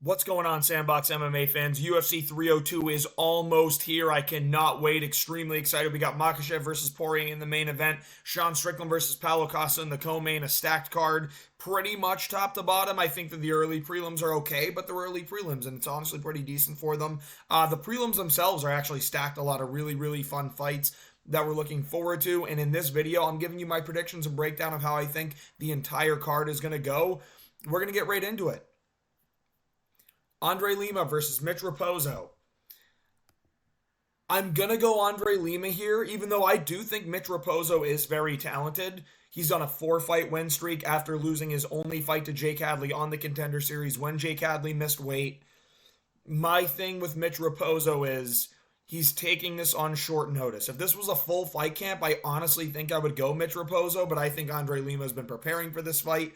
What's going on, Sandbox MMA fans? UFC 302 is almost here. I cannot wait. Extremely excited. We got Makhachev versus Poirier in the main event. Sean Strickland versus Paulo Costa in the co-main. A stacked card. Pretty much top to bottom. I think that the early prelims are okay, but they're early prelims, and it's honestly pretty decent for them. The prelims themselves are actually stacked. A lot of really fun fights that we're looking forward to. And in this video, I'm giving you my predictions and breakdown of how I think the entire card is going to go. We're going to get right into it. Andre Lima versus Mitch Raposo. I'm going to go Andre Lima here, even though I do think Mitch Raposo is very talented. He's on a 4-fight win streak after losing his only fight to Jake Hadley on the Contender Series when Jake Hadley missed weight. My thing with Mitch Raposo is he's taking this on short notice. If this was a full fight camp, I honestly think I would go Mitch Raposo, but I think Andre Lima has been preparing for this fight.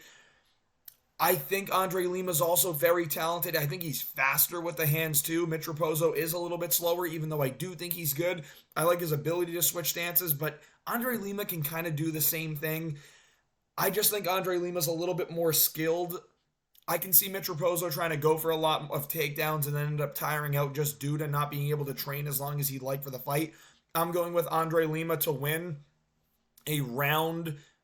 I think Andre Lima is also very talented. I think he's faster with the hands too. Mitch Raposo is a little bit slower, even though I do think he's good. I like his ability to switch stances, but Andre Lima can kind of do the same thing. I just think Andre Lima's a little bit more skilled. I can see Mitch Raposo trying to go for a lot of takedowns and then end up tiring out just due to not being able to train as long as he'd like for the fight. I'm going with Andre Lima to win a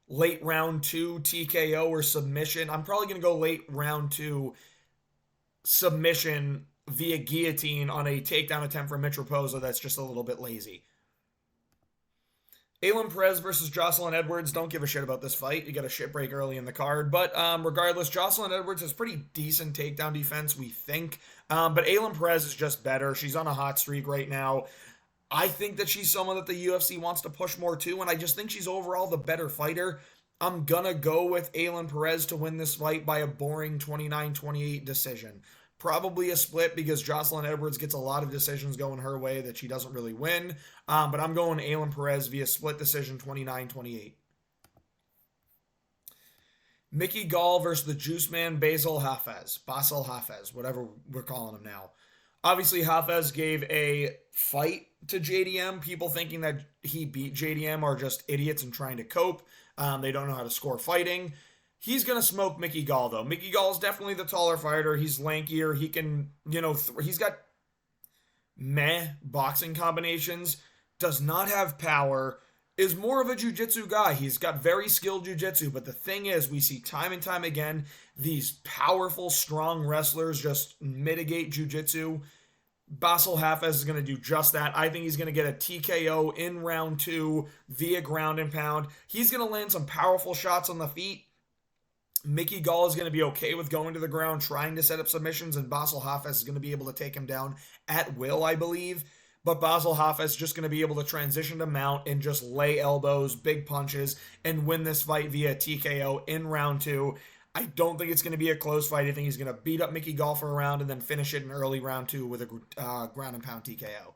late round 2 TKO or submission. I'm probably going to go late round 2 submission via guillotine on a takedown attempt from Mitch Raposo that's just a little bit lazy. Aylin Perez versus Jocelyn Edwards. Don't give a shit about this fight. You got a shit break early in the card. But regardless, Jocelyn Edwards has pretty decent takedown defense, we think. But Aylin Perez is just better. She's on a hot streak right now. I think that she's someone that the UFC wants to push more to, and I just think she's overall the better fighter. I'm gonna go with Aylin Perez to win this fight by a boring 29-28 decision. Probably a split because Jocelyn Edwards gets a lot of decisions going her way that she doesn't really win. But I'm going Aylin Perez via split decision 29-28. Mickey Gall versus the Juice Man Basel Hafez, whatever we're calling him now. Obviously, Hafez gave a fight to JDM. People thinking that he beat JDM are just idiots and trying to cope. They don't know how to score fighting. He's going to smoke Mickey Gall, though. Mickey Gall is definitely the taller fighter. He's lankier. He can, he's got meh boxing combinations. Does not have power. Is more of a jiu-jitsu guy. He's got very skilled jiu-jitsu. But the thing is, we see time and time again, these powerful, strong wrestlers just mitigate jiu-jitsu. Basel Hafez is going to do just that. I think he's going to get a TKO in round 2 via ground and pound. He's going to land some powerful shots on the feet. Mickey Gall is going to be okay with going to the ground, trying to set up submissions, and Basel Hafez is going to be able to take him down at will, I believe. But Basel Hafez is just going to be able to transition to mount and just lay elbows, big punches, and win this fight via TKO in round 2. I don't think it's going to be a close fight. I think he's going to beat up Mickey Gall for a round and then finish it in early round 2 with a ground and pound TKO.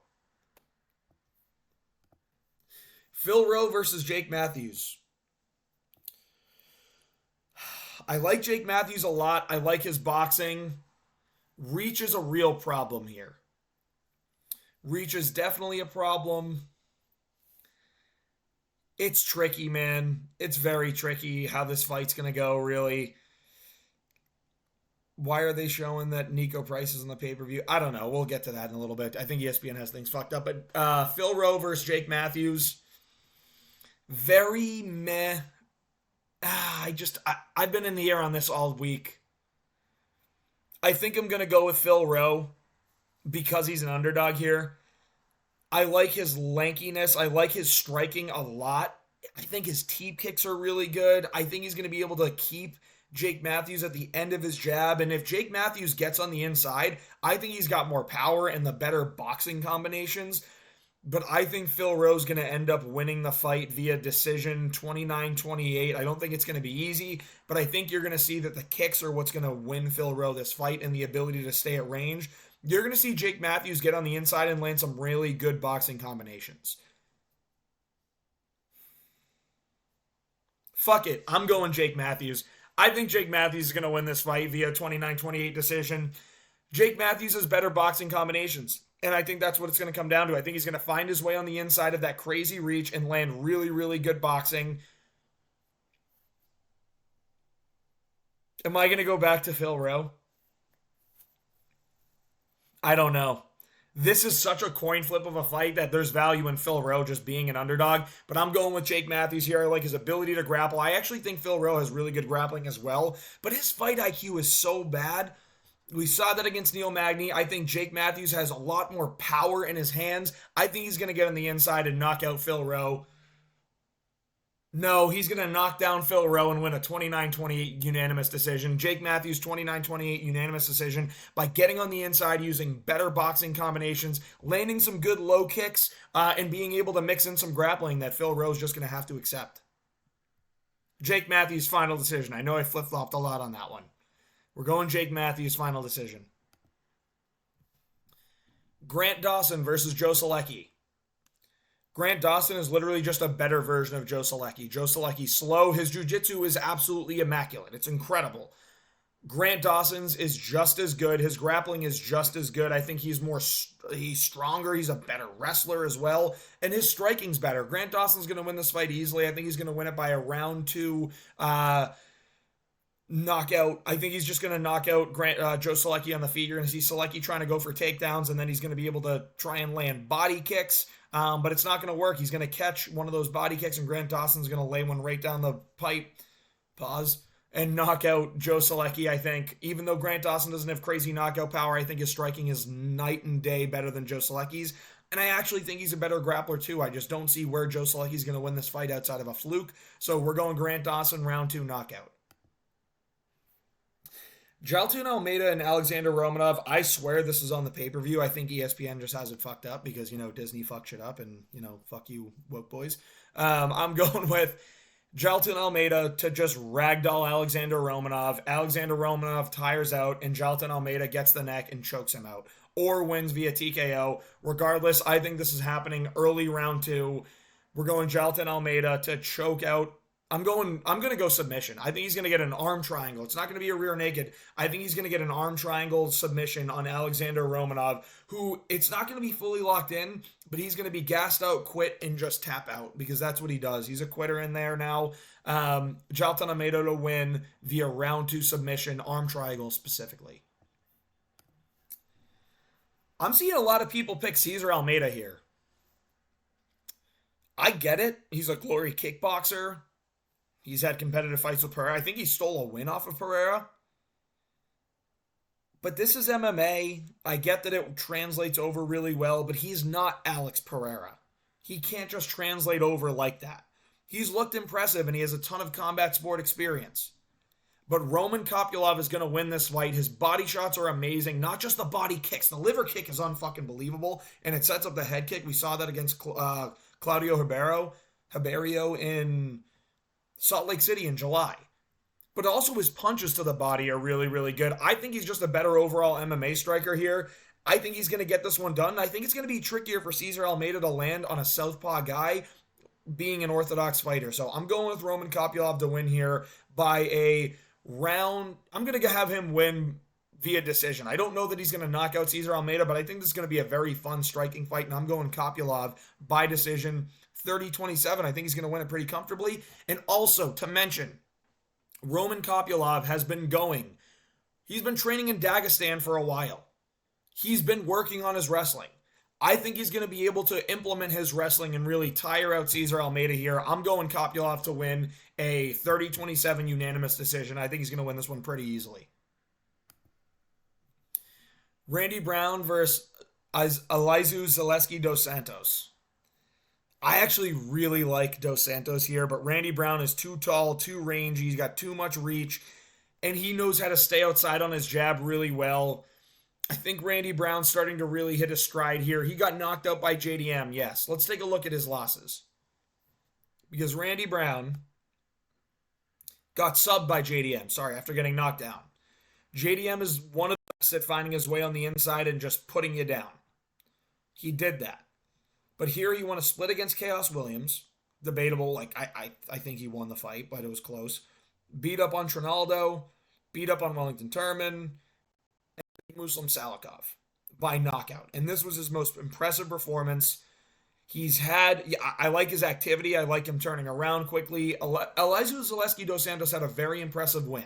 Phil Rowe versus Jake Matthews. I like Jake Matthews a lot. I like his boxing. Reach is a real problem here. Reach is definitely a problem. It's tricky, man. It's very tricky how this fight's going to go, really. Why are they showing that Nico Price is on the pay-per-view? I don't know. We'll get to that in a little bit. I think ESPN has things fucked up. But Phil Rowe versus Jake Matthews. Very meh. I've been in the air on this all week. I think I'm going to go with Phil Rowe because he's an underdog here. I like his lankiness. I like his striking a lot. I think his teep kicks are really good. I think he's going to be able to keep Jake Matthews at the end of his jab. And if Jake Matthews gets on the inside, I think he's got more power and the better boxing combinations. But I think Phil Rowe's going to end up winning the fight via decision 29-28. I don't think it's going to be easy, but I think you're going to see that the kicks are what's going to win Phil Rowe this fight and the ability to stay at range. You're going to see Jake Matthews get on the inside and land some really good boxing combinations. Fuck it. I'm going Jake Matthews. I think Jake Matthews is going to win this fight via 29-28 decision. Jake Matthews has better boxing combinations. And I think that's what it's going to come down to. I think he's going to find his way on the inside of that crazy reach and land really good boxing. Am I going to go back to Phil Rowe? I don't know. This is such a coin flip of a fight that there's value in Phil Rowe just being an underdog. But I'm going with Jake Matthews here. I like his ability to grapple. I actually think Phil Rowe has really good grappling as well. But his fight IQ is so bad. We saw that against Neil Magny. I think Jake Matthews has a lot more power in his hands. I think he's going to get on the inside and knock out Phil Rowe. No, he's going to knock down Phil Rowe and win a 29-28 unanimous decision. Jake Matthews, 29-28 unanimous decision by getting on the inside, using better boxing combinations, landing some good low kicks, and being able to mix in some grappling that Phil Rowe's just going to have to accept. Jake Matthews, final decision. I know I flip-flopped a lot on that one. We're going Jake Matthews, final decision. Grant Dawson versus Joe Solecki. Grant Dawson is literally just a better version of Joe Solecki. Joe Solecki's slow. His jiu-jitsu is absolutely immaculate. It's incredible. Grant Dawson's is just as good. His grappling is just as good. I think he's stronger. He's a better wrestler as well. And his striking's better. Grant Dawson's going to win this fight easily. I think he's going to win it by a round 2 knockout. I think he's just going to knock out Joe Solecki on the feet. You're going to see Solecki trying to go for takedowns, and then he's going to be able to try and land body kicks. But it's not going to work. He's going to catch one of those body kicks, and Grant Dawson's going to lay one right down the pipe, and knock out Joe Solecki, I think. Even though Grant Dawson doesn't have crazy knockout power, I think his striking is night and day better than Joe Solecki's. And I actually think he's a better grappler, too. I just don't see where Joe Solecki's going to win this fight outside of a fluke. So we're going Grant Dawson, round 2 knockout. Jailton Almeida and Alexander Romanov, I swear this is on the pay-per-view. I think ESPN just has it fucked up because, Disney fucked shit up and, fuck you, woke boys. I'm going with Jailton Almeida to just ragdoll Alexander Romanov. Alexander Romanov tires out and Jailton Almeida gets the neck and chokes him out or wins via TKO. Regardless, I think this is happening early round 2. We're going Jailton Almeida to choke out. I'm going to go submission. I think he's going to get an arm triangle. It's not going to be a rear naked. I think he's going to get an arm triangle submission on Alexander Romanov, who it's not going to be fully locked in, but he's going to be gassed out, quit, and just tap out because that's what he does. He's a quitter in there now. Jailton Almeida to win via round 2 submission, arm triangle specifically. I'm seeing a lot of people pick Cesar Almeida here. I get it. He's a glory kickboxer. He's had competitive fights with Pereira. I think he stole a win off of Pereira. But this is MMA. I get that it translates over really well, but he's not Alex Pereira. He can't just translate over like that. He's looked impressive, and he has a ton of combat sport experience. But Roman Kopylov is going to win this fight. His body shots are amazing. Not just the body kicks. The liver kick is unfucking believable, and it sets up the head kick. We saw that against Claudio Ribeiro in Salt Lake City in July. But also his punches to the body are really, really good. I think he's just a better overall MMA striker here. I think he's going to get this one done. I think it's going to be trickier for Cesar Almeida to land on a southpaw guy being an orthodox fighter. So I'm going with Roman Kopylov to win here by a round. I'm going to have him win via decision. I don't know that he's going to knock out Cesar Almeida, but I think this is going to be a very fun striking fight, and I'm going Kopylov by decision. 30-27. I think he's going to win it pretty comfortably. And also, to mention, Roman Kopylov has been going. He's been training in Dagestan for a while. He's been working on his wrestling. I think he's going to be able to implement his wrestling and really tire out Cesar Almeida here. I'm going Kopylov to win a 30-27 unanimous decision. I think he's going to win this one pretty easily. Randy Brown versus Elizeu Zaleski dos Santos. I actually really like Dos Santos here, but Randy Brown is too tall, too rangy. He's got too much reach, and he knows how to stay outside on his jab really well. I think Randy Brown's starting to really hit a stride here. He got knocked out by JDM, yes. Let's take a look at his losses. Because Randy Brown got subbed by JDM, after getting knocked down. JDM is one of the best at finding his way on the inside and just putting you down. He did that. But here he won a split against Chaos Williams. Debatable. I think he won the fight, but it was close. Beat up on Trinaldo. Beat up on Wellington Turman. And Muslim Salikov by knockout. And this was his most impressive performance. I like his activity. I like him turning around quickly. Elizeu Zaleski dos Santos had a very impressive win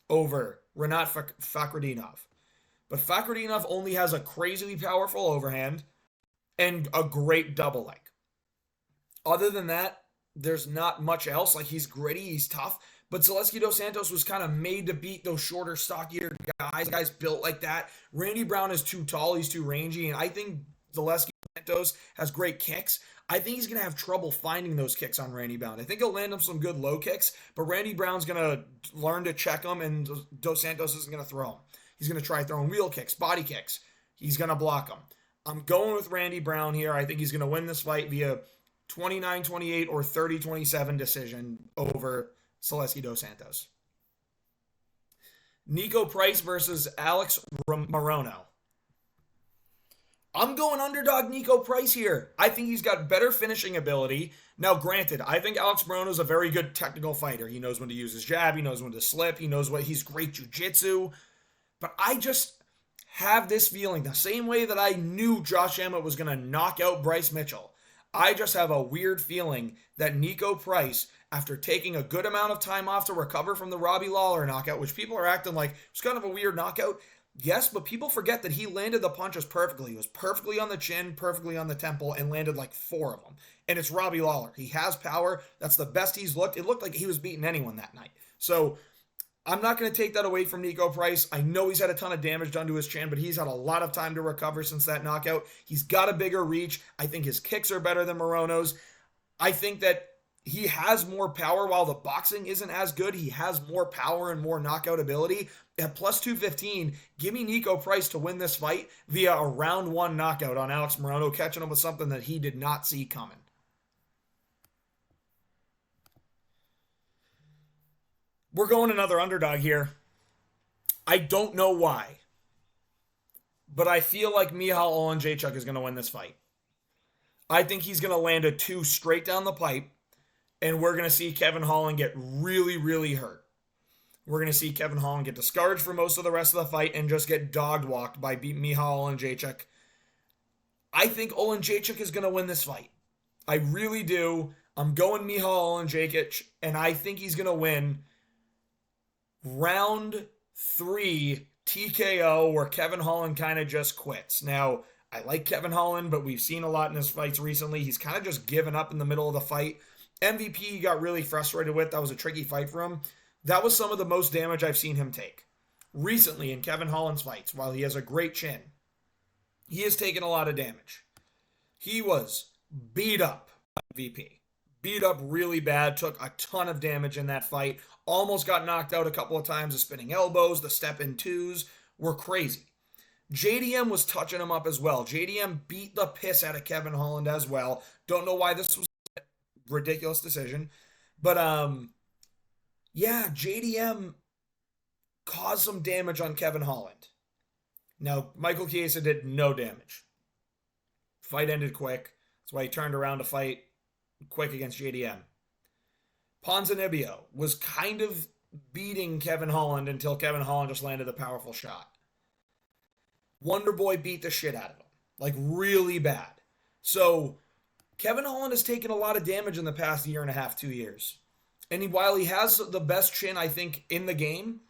over Renat Fakhretdinov. But Fakradinov only has a crazily powerful overhand and a great double leg. Other than that, there's not much else. Like, he's gritty, he's tough. But Zaleski Dos Santos was kind of made to beat those shorter, stockier guys built like that. Randy Brown is too tall, he's too rangy, and I think Zaleski Dos Santos has great kicks. I think he's going to have trouble finding those kicks on Randy Brown. I think he'll land him some good low kicks, but Randy Brown's going to learn to check them, and Dos Santos isn't going to throw them. He's going to try throwing wheel kicks, body kicks. He's going to block them. I'm going with Randy Brown here. I think he's going to win this fight via 29-28 or 30-27 decision over Zaleski Dos Santos. Nico Price versus Alex Morono. I'm going underdog Nico Price here. I think he's got better finishing ability. Now, granted, I think Alex Morono is a very good technical fighter. He knows when to use his jab. He knows when to slip. He knows he's great jiu-jitsu. But I just have this feeling, the same way that I knew Josh Emmett was going to knock out Bryce Mitchell, I just have a weird feeling that Nico Price, after taking a good amount of time off to recover from the Robbie Lawler knockout, which people are acting like it's kind of a weird knockout. Yes, but people forget that he landed the punches perfectly. He was perfectly on the chin, perfectly on the temple, and landed like 4 of them. And it's Robbie Lawler. He has power. That's the best he's looked. It looked like he was beating anyone that night. So I'm not going to take that away from Nico Price. I know he's had a ton of damage done to his chin, but he's had a lot of time to recover since that knockout. He's got a bigger reach. I think his kicks are better than Morono's. I think that he has more power while the boxing isn't as good. He has more power and more knockout ability. At plus 215, give me Nico Price to win this fight via a round 1 knockout on Alex Morono, catching him with something that he did not see coming. We're going another underdog here. I don't know why, but I feel like Michal Oleksiejczuk is going to win this fight. I think he's going to land a 2 straight down the pipe, and we're going to see Kevin Holland get really, really hurt. We're going to see Kevin Holland get discouraged for most of the rest of the fight and just get dog-walked by Michal Oleksiejczuk. I think Oleksiejczuk is going to win this fight. I really do. I'm going Michal Oleksiejczuk, and I think he's going to win round 3 TKO, where Kevin Holland kind of just quits. Now, I like Kevin Holland, but we've seen a lot in his fights recently. He's kind of just given up in the middle of the fight. MVP he got really frustrated with. That was a tricky fight for him. That was some of the most damage I've seen him take recently in Kevin Holland's fights. While he has a great chin, he has taken a lot of damage. He was beat up by MVP. Beat up really bad, took a ton of damage in that fight. Almost got knocked out a couple of times. The spinning elbows, the step-in twos were crazy. JDM was touching him up as well. JDM beat the piss out of Kevin Holland as well. Don't know why this was a ridiculous decision. But, yeah, JDM caused some damage on Kevin Holland. Now, Michael Chiesa did no damage. Fight ended quick. That's why he turned around to fight quick against JDM. Ponzinibbio was kind of beating Kevin Holland until Kevin Holland just landed a powerful shot. Wonderboy beat the shit out of him. Like, really bad. So, Kevin Holland has taken a lot of damage in the past 1.5 to 2 years. And while he has the best chin, I think, in the game,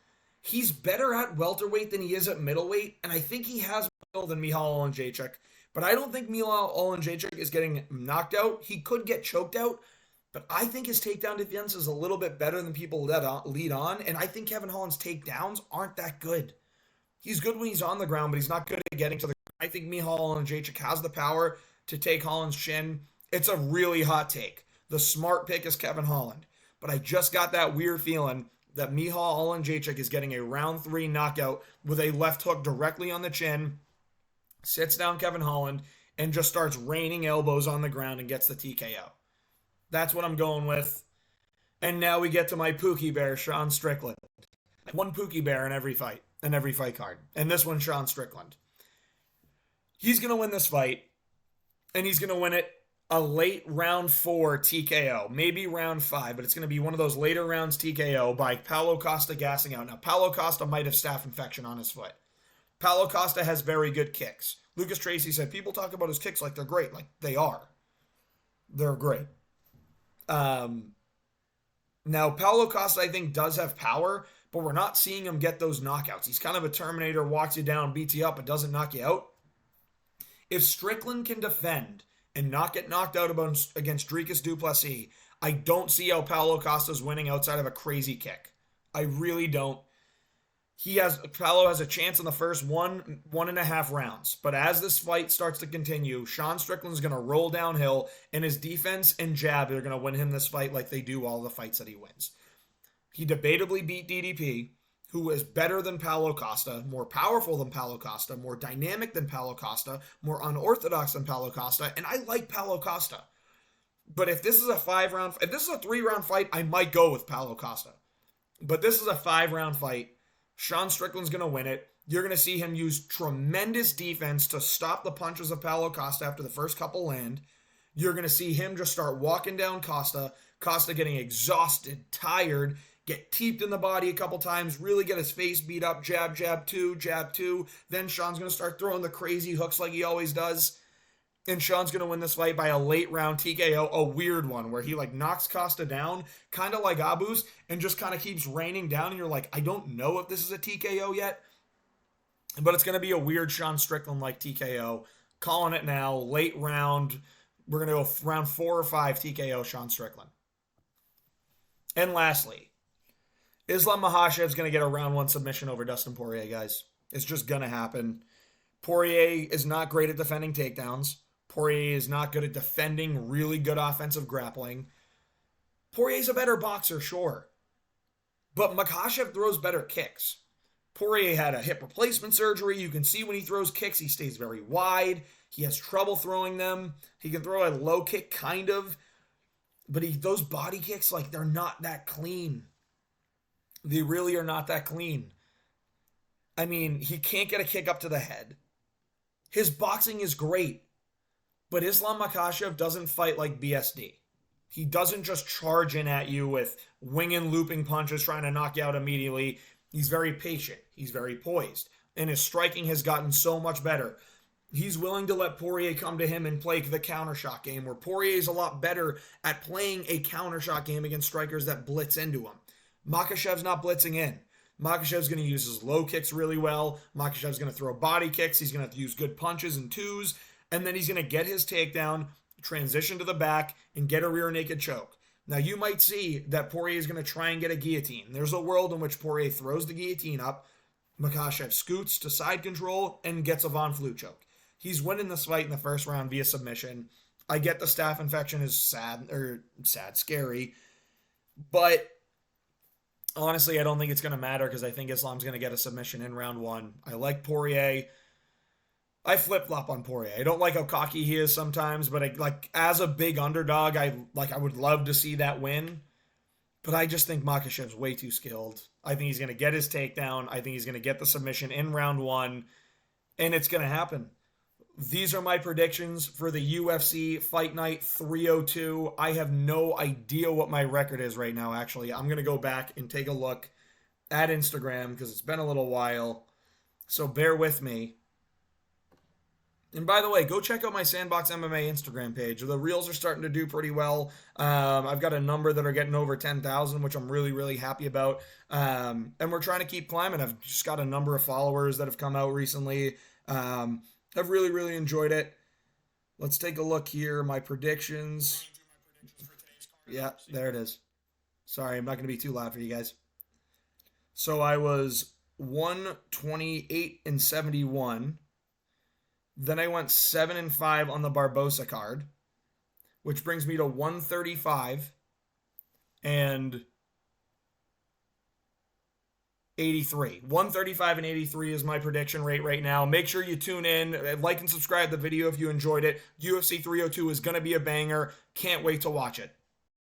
he's better at welterweight than he is at middleweight. And I think he has more than Michal Oleksiejczuk. But I don't think Michal Oleksiejczuk is getting knocked out. He could get choked out. But I think his takedown defense is a little bit better than people lead on. And I think Kevin Holland's takedowns aren't that good. He's good when he's on the ground, but he's not good at getting to the ground. I think Michal Oleksiejczuk has the power to take Holland's chin. It's a really hot take. The smart pick is Kevin Holland. But I just got that weird feeling that Michal Oleksiejczuk is getting a round 3 knockout with a left hook directly on the chin, sits down Kevin Holland, and just starts raining elbows on the ground and gets the TKO. That's what I'm going with. And now we get to my Pookie Bear, Sean Strickland. One Pookie Bear in every fight card. And this one, Sean Strickland. He's going to win this fight, and he's going to win it a late round 4 TKO. Maybe round 5, but it's going to be one of those later rounds TKO by Paulo Costa gassing out. Now, Paulo Costa might have staph infection on his foot. Paulo Costa has very good kicks. Lucas Tracy said, people talk about his kicks like they're great. Like, they are. They're great. Now, Paulo Costa, I think, does have power, but we're not seeing him get those knockouts. He's kind of a Terminator, walks you down, beats you up, but doesn't knock you out. If Strickland can defend and not get knocked out against Dricus du Plessis, I don't see how Paulo Costa's winning outside of a crazy kick. I really don't. Paulo has a chance in the first 1.5 rounds. But as this fight starts to continue, Sean Strickland's going to roll downhill, and his defense and jab are going to win him this fight like they do all the fights that he wins. He debatably beat DDP, who is better than Paulo Costa, more powerful than Paulo Costa, more dynamic than Paulo Costa, more unorthodox than Paulo Costa, and I like Paulo Costa. But if this is a 3-round fight, I might go with Paulo Costa. But this is a 5-round fight. Sean Strickland's going to win it. You're going to see him use tremendous defense to stop the punches of Paulo Costa after the first couple land. You're going to see him just start walking down Costa. Costa getting exhausted, tired, get teeped in the body a couple times, really get his face beat up, jab, jab, two. Then Sean's going to start throwing the crazy hooks like he always does. And Sean's going to win this fight by a late round TKO, a weird one where he knocks Costa down, kind of like Abu's, and just kind of keeps raining down. And you're like, I don't know if this is a TKO yet, but it's going to be a weird Sean Strickland-like TKO. Calling it now, late round. We're going to go round 4 or 5 TKO Sean Strickland. And lastly, Islam Makhachev's going to get a round 1 submission over Dustin Poirier, guys. It's just going to happen. Poirier is not great at defending takedowns. Poirier is not good at defending really good offensive grappling. Poirier's a better boxer, sure. But Makhachev throws better kicks. Poirier had a hip replacement surgery. You can see when he throws kicks, he stays very wide. He has trouble throwing them. He can throw a low kick, kind of. But those body kicks, they're not that clean. They really are not that clean. I mean, he can't get a kick up to the head. His boxing is great. But Islam Makhachev doesn't fight like BSD. He doesn't just charge in at you with winging, looping punches, trying to knock you out immediately. He's very patient. He's very poised. And his striking has gotten so much better. He's willing to let Poirier come to him and play the counter shot game, where Poirier is a lot better at playing a counter shot game against strikers that blitz into him. Makhachev's not blitzing in. Makhachev's going to use his low kicks really well. Makhachev's going to throw body kicks. He's going to use good punches and twos. And then he's going to get his takedown, transition to the back, and get a rear naked choke. Now, you might see that Poirier is going to try and get a guillotine. There's a world in which Poirier throws the guillotine up. Makhachev scoots to side control and gets a Von Flue choke. He's winning this fight in the first round via submission. I get the staph infection is scary. But honestly, I don't think it's going to matter because I think Islam's going to get a submission in round 1. I like Poirier. I flip-flop on Poirier. I don't like how cocky he is sometimes, but as a big underdog, I would love to see that win. But I just think Makhachev's way too skilled. I think he's going to get his takedown. I think he's going to get the submission in round 1, and it's going to happen. These are my predictions for the UFC Fight Night 302. I have no idea what my record is right now, actually. I'm going to go back and take a look at Instagram because it's been a little while. So bear with me. And by the way, go check out my Sandbox MMA Instagram page. The reels are starting to do pretty well. I've got a number that are getting over 10,000, which I'm really, really happy about. And we're trying to keep climbing. I've just got a number of followers that have come out recently. I've really, really enjoyed it. Let's take a look here. My predictions. Yeah, there it is. Sorry, I'm not going to be too loud for you guys. So I was 128-71. Then I went 7-5 on the Barbosa card, which brings me to 135 and 83. 135 and 83 is my prediction rate right now. Make sure you tune in, like and subscribe to the video if you enjoyed it. UFC 302 is going to be a banger. Can't wait to watch it.